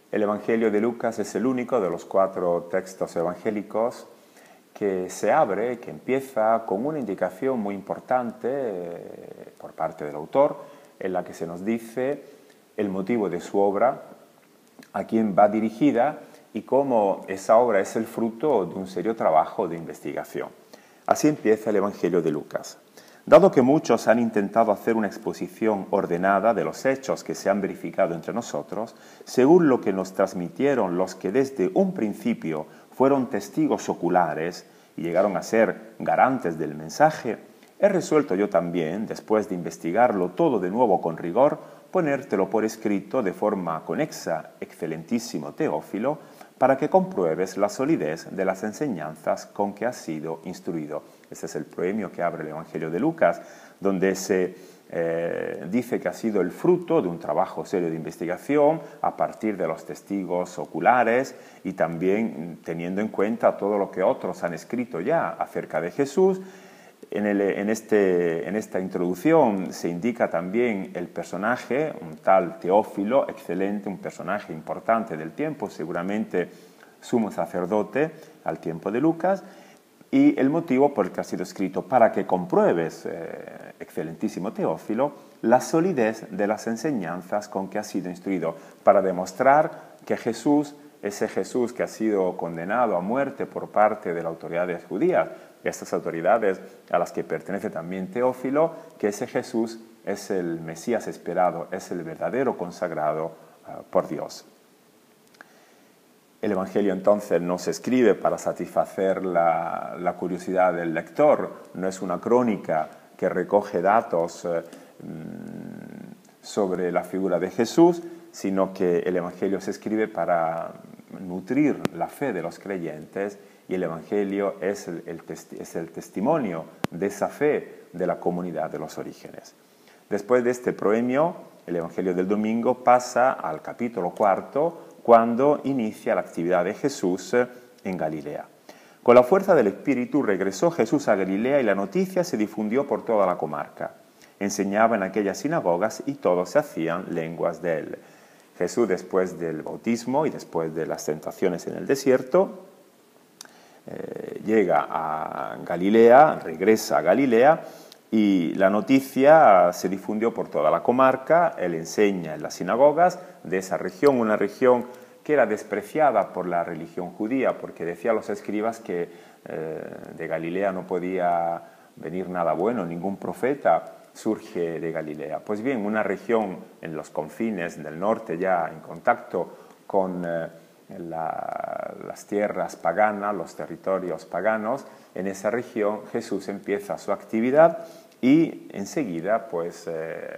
El Evangelio de Lucas es el único de los 4 textos evangélicos que se abre, que empieza con una indicación muy importante por parte del autor, en la que se nos dice el motivo de su obra, a quién va dirigida y cómo esa obra es el fruto de un serio trabajo de investigación. Así empieza el Evangelio de Lucas. Dado que muchos han intentado hacer una exposición ordenada de los hechos que se han verificado entre nosotros, según lo que nos transmitieron los que desde un principio fueron testigos oculares y llegaron a ser garantes del mensaje, he resuelto yo también, después de investigarlo todo de nuevo con rigor, ponértelo por escrito de forma conexa, excelentísimo Teófilo, para que compruebes la solidez de las enseñanzas con que has sido instruido. Este es el proemio que abre el Evangelio de Lucas, donde se dice que ha sido el fruto de un trabajo serio de investigación a partir de los testigos oculares y también teniendo en cuenta todo lo que otros han escrito ya acerca de Jesús. En esta introducción se indica también el personaje, un tal Teófilo, excelente, un personaje importante del tiempo, seguramente sumo sacerdote al tiempo de Lucas, y el motivo por el que ha sido escrito, para que compruebes, excelentísimo Teófilo, la solidez de las enseñanzas con que has sido instruido, para demostrar que Jesús, ese Jesús que ha sido condenado a muerte por parte de las autoridades judías, estas autoridades a las que pertenece también Teófilo, que ese Jesús es el Mesías esperado, es el verdadero consagrado por Dios. El Evangelio entonces no se escribe para satisfacer la curiosidad del lector, no es una crónica que recoge datos sobre la figura de Jesús, sino que el Evangelio se escribe para nutrir la fe de los creyentes y el Evangelio es el testimonio de esa fe de la comunidad de los orígenes. Después de este proemio, el Evangelio del domingo pasa al capítulo 4, cuando inicia la actividad de Jesús en Galilea. Con la fuerza del Espíritu regresó Jesús a Galilea y la noticia se difundió por toda la comarca. Enseñaba en aquellas sinagogas y todos se hacían lenguas de él. Jesús, después del bautismo y después de las tentaciones en el desierto, llega a Galilea, regresa a Galilea y la noticia se difundió por toda la comarca. Él enseña en las sinagogas de esa región, una región que era despreciada por la religión judía, porque decían los escribas que de Galilea no podía venir nada bueno, ningún profeta surge de Galilea. Pues bien, una región en los confines del norte, ya en contacto con las tierras paganas, los territorios paganos, en esa región Jesús empieza su actividad y enseguida pues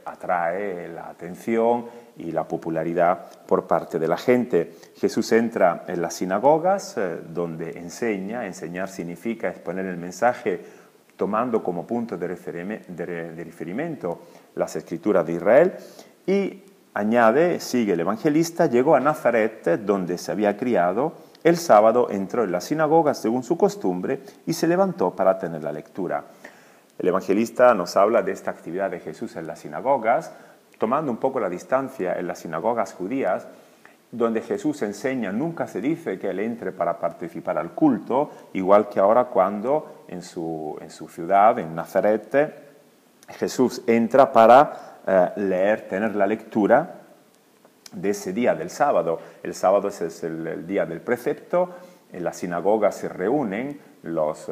atrae la atención y la popularidad por parte de la gente. Jesús entra en las sinagogas donde enseñar significa exponer el mensaje tomando como punto de referimiento las escrituras de Israel y añade, sigue el evangelista, llegó a Nazaret, donde se había criado, el sábado entró en la sinagoga según su costumbre y se levantó para tener la lectura. El evangelista nos habla de esta actividad de Jesús en las sinagogas, tomando un poco la distancia en las sinagogas judías, donde Jesús enseña, nunca se dice que él entre para participar al culto, igual que ahora cuando en su ciudad, en Nazaret, Jesús entra para leer, tener la lectura de ese día del sábado. El sábado es el día del precepto, en la sinagoga se reúnen los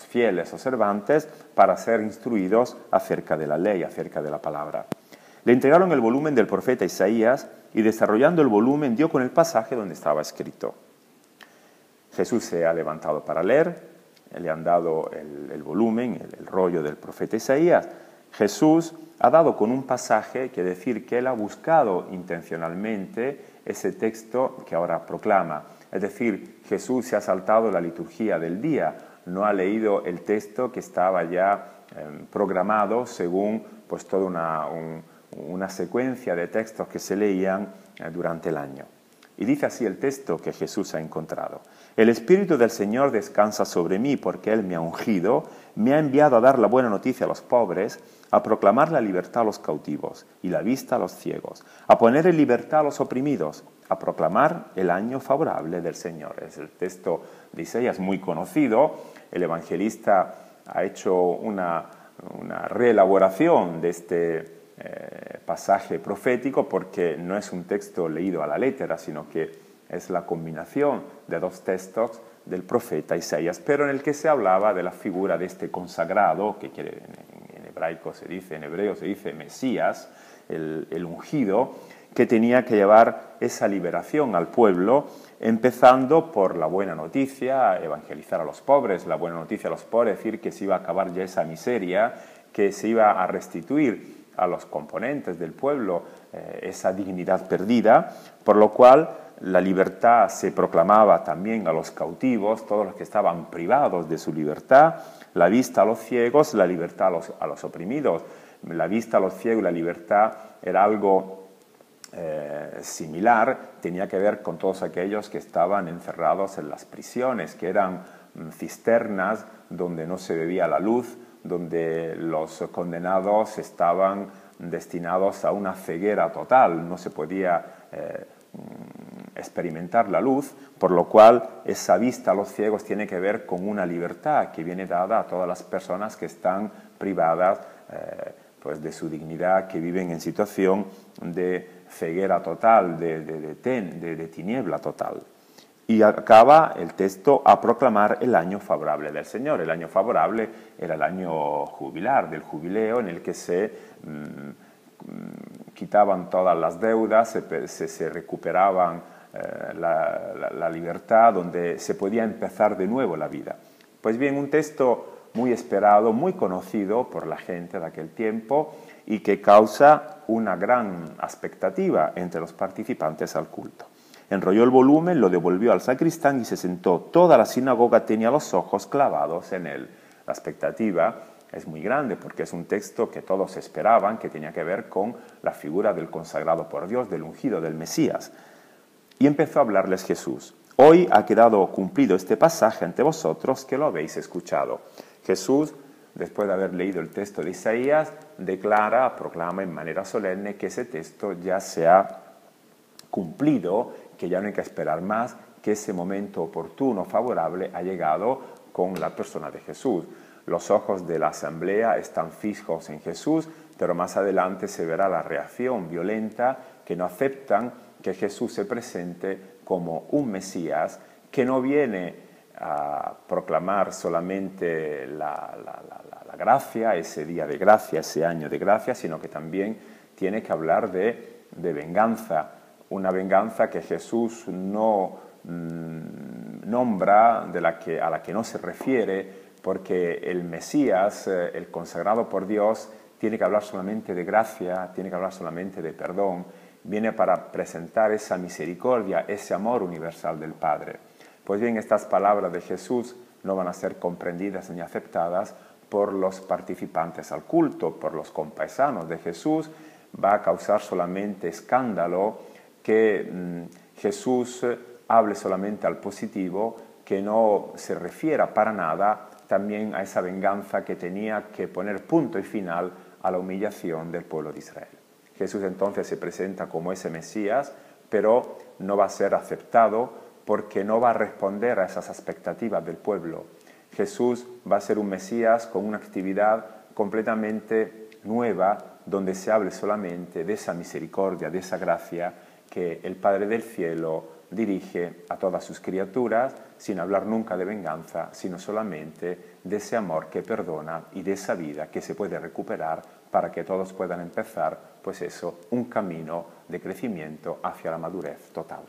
fieles observantes para ser instruidos acerca de la ley, acerca de la palabra. Le entregaron el volumen del profeta Isaías y desarrollando el volumen dio con el pasaje donde estaba escrito. Jesús se ha levantado para leer, le han dado el volumen, el rollo del profeta Isaías. Jesús ha dado con un pasaje que decir que él ha buscado intencionalmente ese texto que ahora proclama. Es decir, Jesús se ha saltado la liturgia del día, no ha leído el texto que estaba ya programado según pues toda una secuencia de textos que se leían durante el año. Y dice así el texto que Jesús ha encontrado. El Espíritu del Señor descansa sobre mí porque Él me ha ungido, me ha enviado a dar la buena noticia a los pobres, a proclamar la libertad a los cautivos y la vista a los ciegos, a poner en libertad a los oprimidos, a proclamar el año favorable del Señor. Es el texto de Isaías muy conocido. El evangelista ha hecho una reelaboración de este pasaje profético porque no es un texto leído a la letra, sino que es la combinación de dos textos del profeta Isaías, pero en el que se hablaba de la figura de este consagrado, que en hebraico se dice, en hebreo se dice Mesías, el ungido, que tenía que llevar esa liberación al pueblo, empezando por la buena noticia, evangelizar a los pobres, la buena noticia a los pobres, decir que se iba a acabar ya esa miseria, que se iba a restituir a los componentes del pueblo esa dignidad perdida, por lo cual la libertad se proclamaba también a los cautivos, todos los que estaban privados de su libertad, la vista a los ciegos, la libertad a los oprimidos. La vista a los ciegos y la libertad era algo similar, tenía que ver con todos aquellos que estaban encerrados en las prisiones, que eran cisternas donde no se bebía la luz, donde los condenados estaban destinados a una ceguera total, no se podía experimentar la luz, por lo cual esa vista a los ciegos tiene que ver con una libertad que viene dada a todas las personas que están privadas pues de su dignidad, que viven en situación de ceguera total, de tiniebla total. Y acaba el texto a proclamar el año favorable del Señor. El año favorable era el año jubilar, del jubileo, en el que se quitaban todas las deudas, se recuperaban la libertad, donde se podía empezar de nuevo la vida. Pues bien, un texto muy esperado, muy conocido por la gente de aquel tiempo y que causa una gran expectativa entre los participantes al culto. Enrolló el volumen, lo devolvió al sacristán y se sentó. Toda la sinagoga tenía los ojos clavados en él. La expectativa es muy grande porque es un texto que todos esperaban, que tenía que ver con la figura del consagrado por Dios, del ungido, del Mesías. Y empezó a hablarles Jesús. Hoy ha quedado cumplido este pasaje ante vosotros que lo habéis escuchado. Jesús, después de haber leído el texto de Isaías, proclama en manera solemne que ese texto ya se ha cumplido, que ya no hay que esperar más, que ese momento oportuno, favorable, ha llegado con la persona de Jesús. Los ojos de la asamblea están fijos en Jesús, pero más adelante se verá la reacción violenta, que no aceptan que Jesús se presente como un Mesías, que no viene a proclamar solamente la gracia, ese día de gracia, ese año de gracia, sino que también tiene que hablar de venganza, una venganza que Jesús no nombra, a la que no se refiere, porque el Mesías, el consagrado por Dios, tiene que hablar solamente de gracia, tiene que hablar solamente de perdón, viene para presentar esa misericordia, ese amor universal del Padre. Pues bien, estas palabras de Jesús no van a ser comprendidas ni aceptadas por los participantes al culto, por los compaisanos de Jesús. Va a causar solamente escándalo que Jesús hable solamente al positivo, que no se refiera para nada también a esa venganza que tenía que poner punto y final a la humillación del pueblo de Israel. Jesús entonces se presenta como ese Mesías, pero no va a ser aceptado porque no va a responder a esas expectativas del pueblo. Jesús va a ser un Mesías con una actividad completamente nueva, donde se hable solamente de esa misericordia, de esa gracia que el Padre del Cielo dirige a todas sus criaturas, sin hablar nunca de venganza, sino solamente de ese amor que perdona y de esa vida que se puede recuperar para que todos puedan empezar, pues eso, un camino de crecimiento hacia la madurez total.